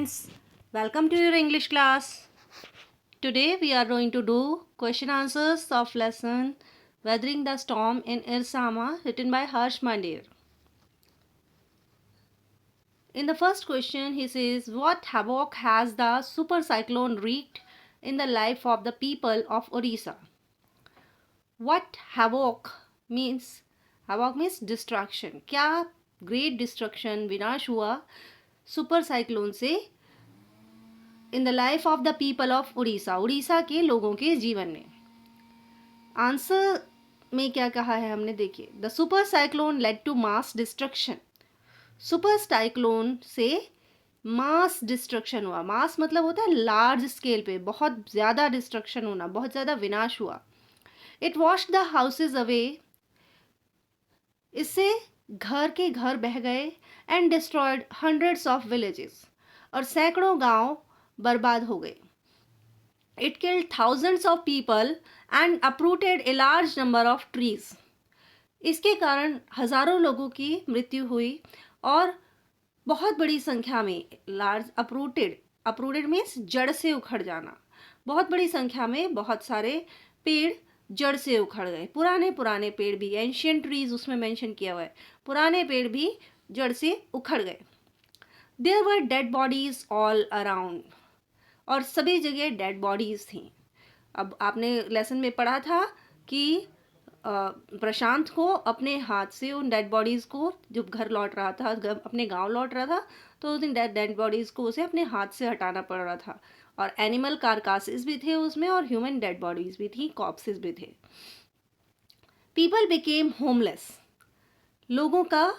friends, welcome to your English class. Today we are going to do question answers of lesson Weathering the Storm in Irsama written by Harsh Mandir. In the first question he says, what havoc has the super cyclone wreaked in the life of the people of Odisha? What havoc means destruction. क्या great destruction विनाश हुआ super cyclone से in the life of the people of Orissa, Orissa के लोगों के जीवन में. Answer में क्या कहा है हमने, देखिए. The super cyclone led to mass destruction. Super cyclone से मास डिस्ट्रक्शन हुआ. मास मतलब होता है लार्ज स्केल पे, बहुत ज़्यादा डिस्ट्रक्शन होना, बहुत ज़्यादा विनाश हुआ. It wash the houses away. इससे घर के घर बह गए. And destroyed hundreds of villages. और सैकड़ों गांव बर्बाद हो गए. It killed thousands of people and uprooted a large number of trees. इसके कारण हजारों लोगों की मृत्यु हुई और बहुत बड़ी संख्या में लार्ज अपरूटेड मीन्स जड़ से उखड़ जाना. बहुत बड़ी संख्या में बहुत सारे पेड़ जड़ से उखड़ गए. पुराने पेड़ भी, एंशियंट ट्रीज उसमें मेंशन किया हुआ है, पुराने पेड़ भी जड़ से उखड़ गए. There were dead bodies all around. और सभी जगह डेड बॉडीज थी. अब आपने लेसन में पढ़ा था कि प्रशांत को अपने हाथ से उन डेड बॉडीज़ को, जब घर लौट रहा था, अपने गांव लौट रहा था, तो उस दिन डेड बॉडीज़ को उसे अपने हाथ से हटाना पड़ रहा था. और एनिमल कारकासेस भी थे उसमें और ह्यूमन डेड बॉडीज़ भी थी, कॉप्सेस भी थे. People became homeless. लोगों का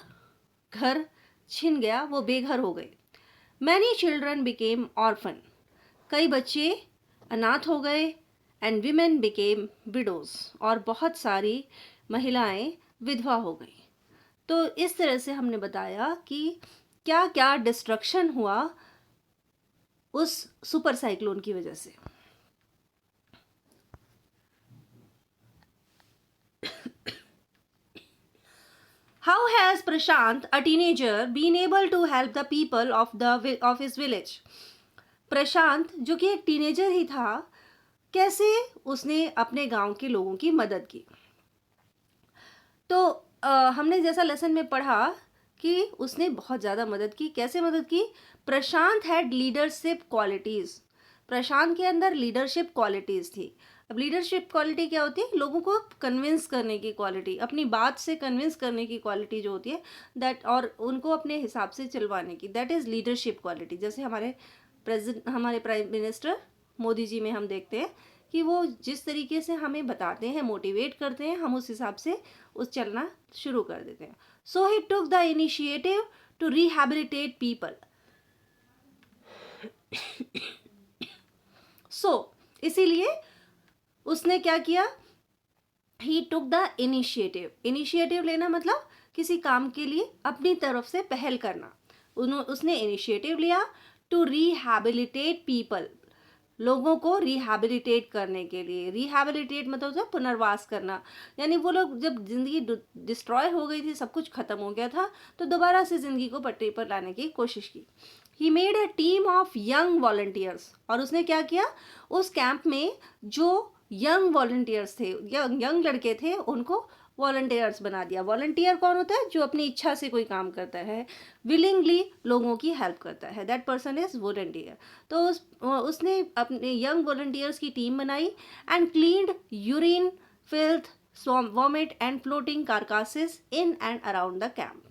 घर छिन गया, वो बेघर हो गए. Many children became orphan. कई बच्चे अनाथ हो गए. And women became widows. और बहुत सारी महिलाएं विधवा हो गई. तो इस तरह से हमने बताया कि क्या क्या डिस्ट्रक्शन हुआ उस सुपर साइक्लोन की वजह से. How has Prashant, a teenager, been able to help the people of his village? प्रशांत जो कि एक टीनेजर ही था, कैसे उसने अपने गांव के लोगों की मदद की. तो हमने जैसा लेसन में पढ़ा कि उसने बहुत ज़्यादा मदद की. कैसे मदद की? प्रशांत हैड लीडरशिप क्वालिटीज़. प्रशांत के अंदर लीडरशिप क्वालिटीज़ थी. अब लीडरशिप क्वालिटी क्या होती है? लोगों को कन्विंस करने की क्वालिटी, अपनी बात से कन्विंस करने की क्वालिटी जो होती है दैट, और उनको अपने हिसाब से चलवाने की, दैट इज़ लीडरशिप क्वालिटी. जैसे हमारे प्राइम मिनिस्टर मोदी जी में हम देखते हैं कि वो जिस तरीके से हमें बताते हैं, मोटिवेट करते हैं, हम उस हिसाब से उस चलना शुरू कर देते हैं. So he took the initiative to rehabilitate people. So इसीलिए उसने क्या किया? He took the initiative. Initiative लेना मतलब किसी काम के लिए अपनी तरफ से पहल करना. उसने इनिशिएटिव लिया टू रिहैबिलिटेट पीपल. लोगों को रिहैबिलिटेट करने के लिए. रिहैबिलिटेट मतलब होता है पुनर्वास करना. यानी वो लोग जब जिंदगी डिस्ट्रॉय हो गई थी, सब कुछ खत्म हो गया था, तो दोबारा से जिंदगी को पटरी पर लाने की कोशिश की. He made a team of young volunteers. और उसने क्या किया? उस कैंप में जो यंग वॉलंटियर्स थे, यंग लड़के थे, उनको वॉलंटियर्स बना दिया. वॉलंटियर कौन होता है? जो अपनी इच्छा से कोई काम करता है, विलिंगली लोगों की हेल्प करता है, दैट पर्सन इज वॉलंटियर. तो उसने अपने यंग वॉलंटियर्स की टीम बनाई. And cleaned urine, filth, vomit and floating carcasses in and around the camp.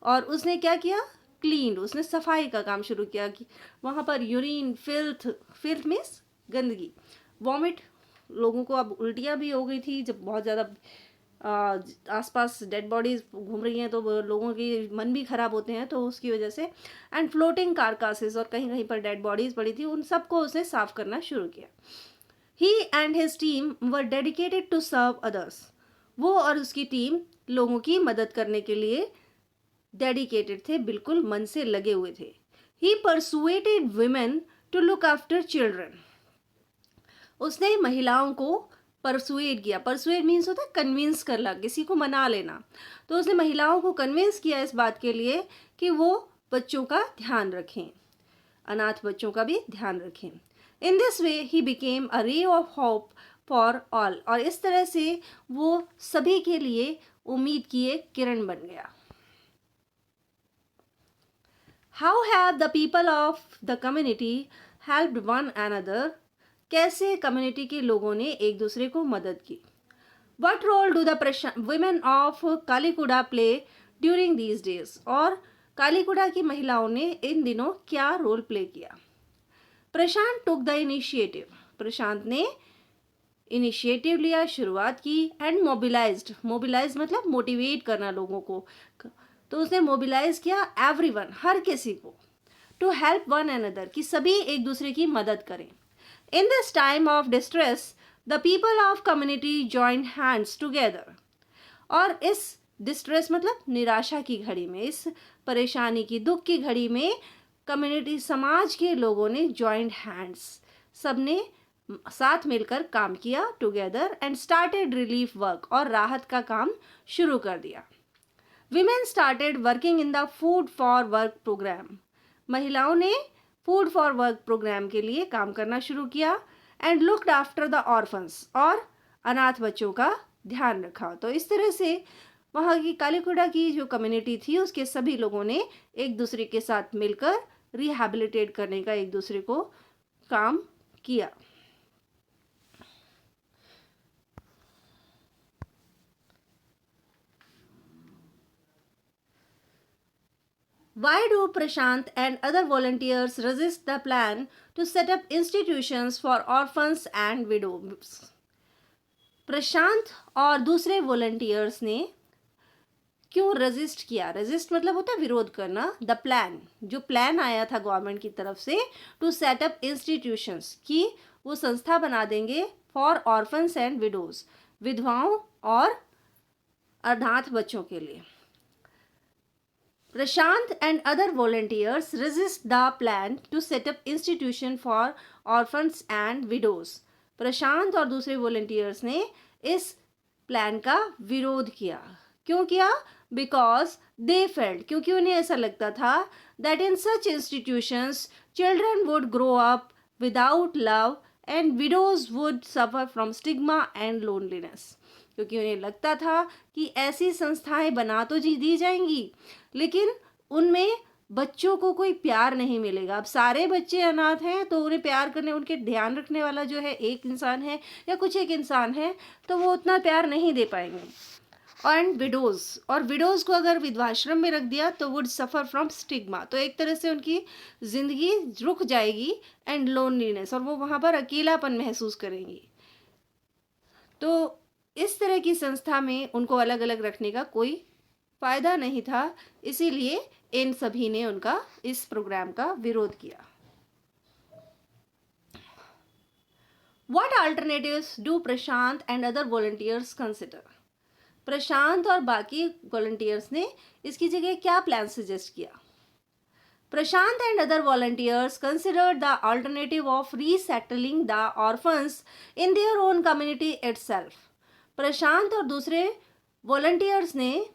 और उसने क्या किया? क्लीन्ड, उसने सफाई का काम शुरू किया कि वहाँ पर यूरिन, फिल्थ मीन्स गंदगी, वॉमिट, लोगों को अब उल्टियाँ भी हो गई थी जब बहुत ज़्यादा आसपास डेड बॉडीज घूम रही हैं, तो लोगों के मन भी खराब होते हैं, तो उसकी वजह से. एंड फ्लोटिंग कारकासेस, और कहीं कहीं पर डेड बॉडीज पड़ी थी, उन सबको उसने साफ करना शुरू किया. He and his team were dedicated to serve others. वो और उसकी टीम लोगों की मदद करने के लिए डेडिकेटेड थे, बिल्कुल मन से लगे हुए थे. He persuaded women to look after children. उसने महिलाओं को परसुएड किया. परसुएड मीन्स होता है कन्विंस करना, किसी को मना लेना. तो उसने महिलाओं को कन्विंस किया इस बात के लिए कि वो बच्चों का ध्यान रखें. अनाथ बच्चों का भी ध्यान रखें। In this way he became a ray of hope for all, और इस तरह से वो सभी के लिए उम्मीद की एक किरण बन गया। How have the people of the community helped one another, कैसे कम्युनिटी के लोगों ने एक दूसरे को मदद की। What role do the women of कालीकुड़ा play during these days, और कालीकुड़ा की महिलाओं ने इन दिनों क्या रोल प्ले किया। प्रशांत टुक द इनिशिएटिव, प्रशांत ने इनिशिएटिव लिया, शुरुआत की। एंड मोबिलाइज मतलब मोटिवेट करना लोगों को, तो उसने मोबिलाइज किया एवरीवन, हर किसी को, टू हेल्प वन अनदर, कि सभी एक दूसरे की मदद करें। In this time of distress the people of community joined hands together, और इस डिस्ट्रेस मतलब निराशा की घड़ी में, इस परेशानी की, दुख की घड़ी में कम्युनिटी, समाज के लोगों ने जॉइंड हैंड्स, सबने साथ मिलकर काम किया, together, and started relief work, और राहत का काम शुरू कर दिया। Women started working in the food for work programme, महिलाओं ने फूड फॉर वर्क प्रोग्राम के लिए काम करना शुरू किया। And looked after the orphans, और अनाथ बच्चों का ध्यान रखा। तो इस तरह से वहाँ की कालीकुड़ा की जो कम्युनिटी थी उसके सभी लोगों ने एक दूसरे के साथ मिलकर रिहैबिलिटेट करने का एक दूसरे को काम किया। Why do Prashant and other volunteers resist the plan to set up institutions for orphans and widows? प्रशांत और दूसरे वॉलंटियर्स ने क्यों रेजिस्ट किया। रेजिस्ट मतलब होता है विरोध करना। द प्लान, जो प्लान आया था गवर्नमेंट की तरफ से, टू सेट अप इंस्टीट्यूशंस, कि वो संस्था बना देंगे फॉर ऑर्फन्स एंड विडोज, विधवाओं और अनाथ बच्चों के लिए। Prashant and other volunteers resist the plan to set up institution for orphans and widows. प्रशांत और दूसरे वॉलंटियर्स ने इस प्लान का विरोध किया। क्यों किया? बिकॉज दे फेल्ट, क्योंकि उन्हें ऐसा लगता था that in such institutions children would grow up without love and widows would suffer from stigma and loneliness. क्योंकि उन्हें लगता था कि ऐसी संस्थाएं बना तो दी जाएंगी, लेकिन उनमें बच्चों को कोई प्यार नहीं मिलेगा। अब सारे बच्चे अनाथ हैं तो उन्हें प्यार करने, उनके ध्यान रखने वाला जो है एक इंसान है या कुछ एक इंसान है, तो वो उतना प्यार नहीं दे पाएंगे। एंड विडोज, और विडोज को अगर विधवाश्रम में रख दिया तो वुड सफ़र फ्रॉम स्टिग्मा, तो एक तरह से उनकी ज़िंदगी रुक जाएगी, एंड लोनलीनेस, और वो वहाँ पर अकेलापन महसूस करेंगी। तो इस तरह की संस्था में उनको अलग अलग रखने का कोई फ़ायदा नहीं था, इसीलिए इन सभी ने उनका इस प्रोग्राम का विरोध किया। What alternatives do Prashant and other volunteers consider? प्रशांत और बाकी वॉलंटियर्स ने इसकी जगह क्या प्लान सजेस्ट किया। प्रशांत and other volunteers considered the alternative of resettling the orphans in their own community itself. प्रशांत और दूसरे वॉलंटियर्स ने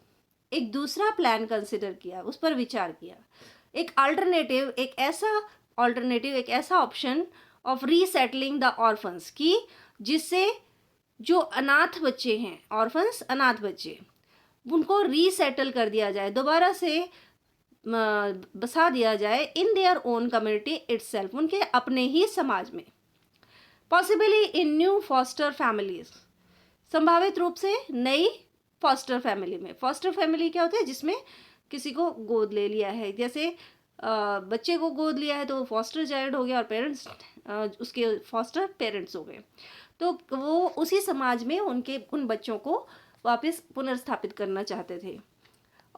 एक दूसरा प्लान कंसिडर किया, उस पर विचार किया। एक अल्टरनेटिव, एक ऐसा ऑप्शन ऑफ रीसेटलिंग द ऑर्फन्स, की जिससे जो अनाथ बच्चे हैं, ऑर्फन्स अनाथ बच्चे, उनको रीसेटल कर दिया जाए, दोबारा से बसा दिया जाए in their own community itself, उनके अपने ही समाज में। पॉसिबली इन न्यू फॉस्टर फैमिलीज, संभावित रूप से नई फॉस्टर फैमिली में। फॉस्टर फैमिली क्या होता है? जिसमें किसी को गोद ले लिया है, जैसे बच्चे को गोद लिया है तो वो फॉस्टर चाइल्ड हो गया और पेरेंट्स उसके फॉस्टर पेरेंट्स हो गए, तो वो उसी समाज में उन बच्चों को वापस पुनर्स्थापित करना चाहते थे।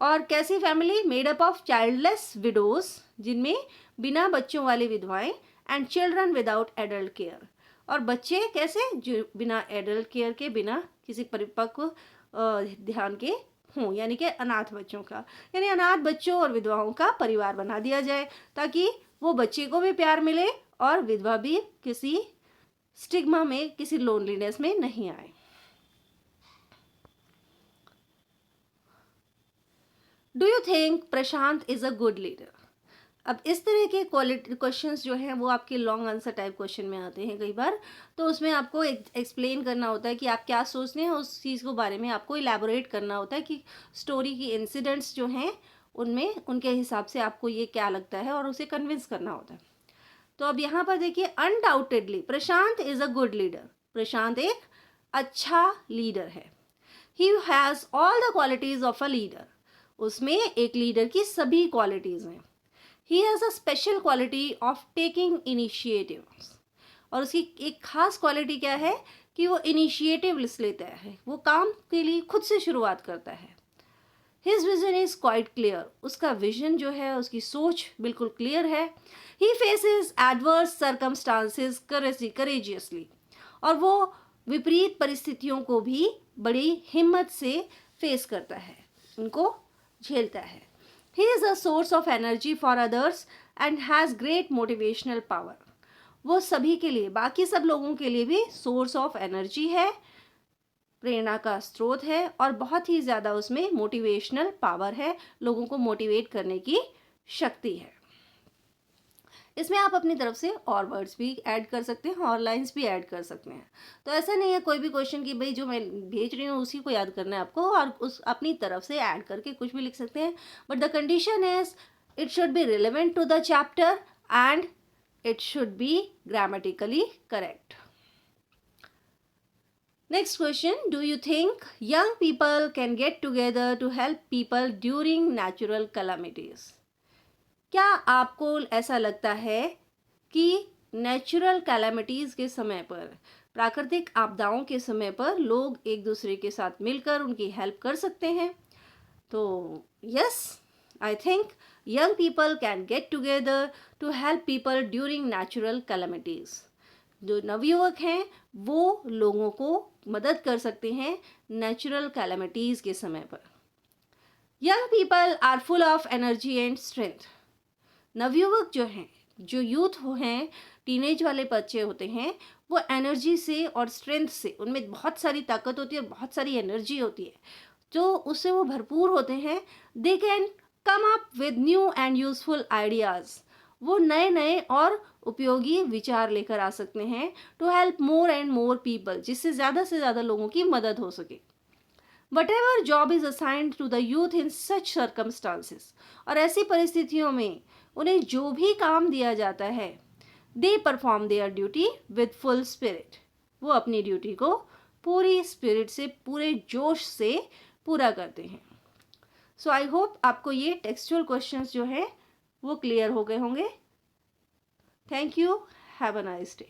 और कैसी family? Made up of childless widows, जिनमें बिना बच्चों वाली विधवाएं, and children without adult care, और बच्चे कैसे? जो बिना एडल्ट केयर के, बिना किसी परिपक्व ध्यान के हों, यानी कि अनाथ बच्चों का, यानी अनाथ बच्चों और विधवाओं का परिवार बना दिया जाए, ताकि वो बच्चे को भी प्यार मिले और विधवा भी किसी स्टिग्मा में, किसी लोनलीनेस में नहीं आए। Do you think Prashant is a good leader? अब इस तरह के क्वालिटी क्वेश्चंस जो हैं वो आपके लॉन्ग आंसर टाइप क्वेश्चन में आते हैं कई बार, तो उसमें आपको एक्सप्लेन करना होता है कि आप क्या सोचते हैं, उस चीज़ को बारे में आपको इलेबोरेट करना होता है कि स्टोरी की इंसिडेंट्स जो हैं उनमें उनके हिसाब से आपको ये क्या लगता है और उसे कन्विंस करना होता है। तो अब यहाँ पर देखिए, undoubtedly Prashant is a good leader. Prashant एक अच्छा लीडर है। He has all the qualities of a leader. उसमें एक लीडर की सभी क्वालिटीज हैं। He has a special quality of taking initiative. और उसकी एक खास क्वालिटी क्या है कि वो इनिशिएटिव लेता है, वो काम के लिए खुद से शुरुआत करता है। His vision is quite clear. उसका विजन जो है, उसकी सोच बिल्कुल क्लियर है। He faces adverse circumstances courageously. और वो विपरीत परिस्थितियों को भी बड़ी हिम्मत से फेस करता है, उनको झेलता है। He is a source of energy for others and has great motivational power. वो सभी के लिए, बाकी सब लोगों के लिए भी सोर्स ऑफ एनर्जी है, प्रेरणा का स्रोत है, और बहुत ही ज़्यादा उसमें मोटिवेशनल पावर है, लोगों को मोटिवेट करने की शक्ति है। इसमें आप अपनी तरफ से और वर्ड्स भी ऐड कर सकते हैं और लाइंस भी ऐड कर सकते हैं। तो ऐसा नहीं है कोई भी क्वेश्चन की भाई जो मैं भेज रही हूँ उसी को याद करना है आपको, और उस अपनी तरफ से ऐड करके कुछ भी लिख सकते हैं, but the condition is it should be relevant to the chapter and it should be grammatically correct. Next question, do you think young people can get together to help people during natural calamities? क्या आपको ऐसा लगता है कि natural calamities के समय पर, प्राकृतिक आपदाओं के समय पर लोग एक दूसरे के साथ मिलकर उनकी हेल्प कर सकते हैं? तो yes, I think young people can get together to help people during natural calamities. जो नवयुवक हैं वो लोगों को मदद कर सकते हैं नेचुरल कैलामिटीज़ के समय पर। Young people are full of energy and strength. नवयुवक जो हैं, जो यूथ हैं, टीनेज वाले बच्चे होते हैं, वो एनर्जी से और स्ट्रेंथ से, उनमें बहुत सारी ताकत होती है और बहुत सारी एनर्जी होती है, तो उससे वो भरपूर होते हैं। They can come up with new and useful ideas. वो नए नए और उपयोगी विचार लेकर आ सकते हैं to help more and more people, जिससे ज़्यादा से ज़्यादा लोगों की मदद हो सके। Whatever job is assigned to the youth in such circumstances. और ऐसी परिस्थितियों में उन्हें जो भी काम दिया जाता है, they perform there duty with full spirit. वो अपनी ड्यूटी को पूरी स्पिरिट से, पूरे जोश से पूरा करते हैं। सो आई होप आपको ये टेक्सचुअल क्वेश्चंस जो है वो क्लियर हो गए होंगे। Thank you, have a nice day.